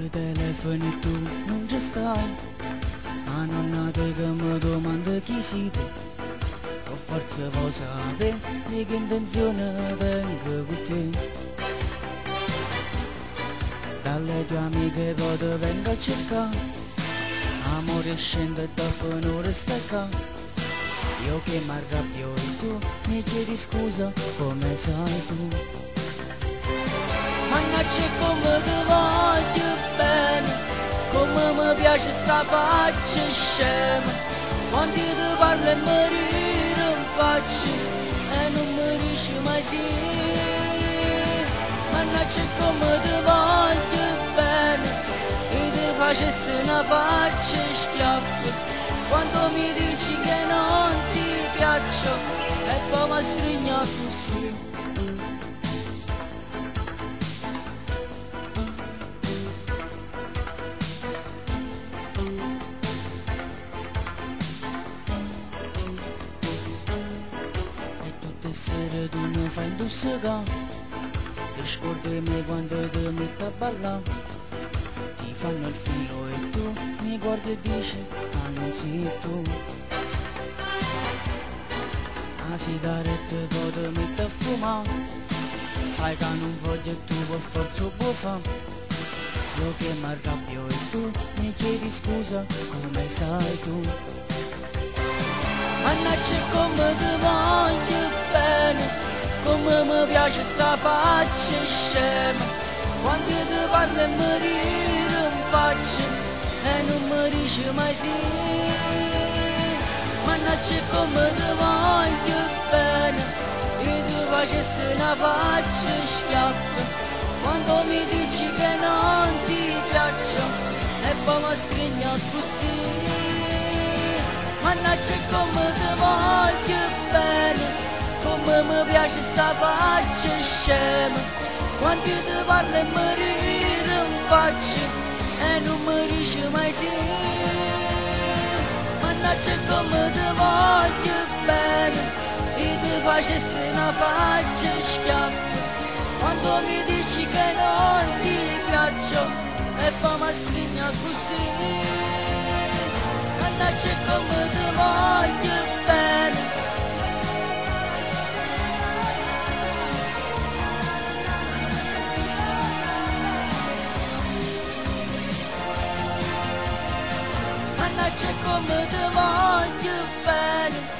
il telefono e tu non ci stai. A nonna te che mi domanda chi sei tu. O forse vuoi sapere di che intenzione tengo con te. Dalle tue amiche poi ti vengo a cercare. Amore scende e dopo non resta qua. Io che mi arrabbio e tu mi chiedi scusa come sai tu. Mannaggia come ti voglio bene, come mi piace sta faccia scema. Quando ti parlo e mi ride in faccia e non mi dici mai sì. Mannaggia come ti voglio bene e ti facessi una faccia schiaffo. Quando mi dici che non ti piaccio e poi mi stringi così. Tutte sere tu mi fai indossare, ti scordi me quando ti metti a ballare, ti fanno il filo e tu mi guardi e dici ah non sei tu. La sigaretta poi ti metti a fumare, sai che non voglio tu per forza può fare. Io che mi arrabbio e tu mi chiedi scusa come sai tu. Mannaggia come ti voglio bene, come mi piace sta faccia scema. Quando ti parlo e mi ride in faccia e non mi dici mai sì. Mannaggia come ti voglio bene, io ti facessi una faccia schiaffo. Quando mi dici che non ti piaccio e poi mi stringi così. Mannaggia come ti voglio bene, come mi piace sta faccia scema. Quando ti parlo e mi ride in faccia e non mi dici mai sì. Mannaggia come ti voglio bene e ti facessi una faccia schiaffo. Quando mi dici che non ti piaccio e poi mi stringi così. Mannaggia come ti voglio bene. Mannaggia come ti voglio bene.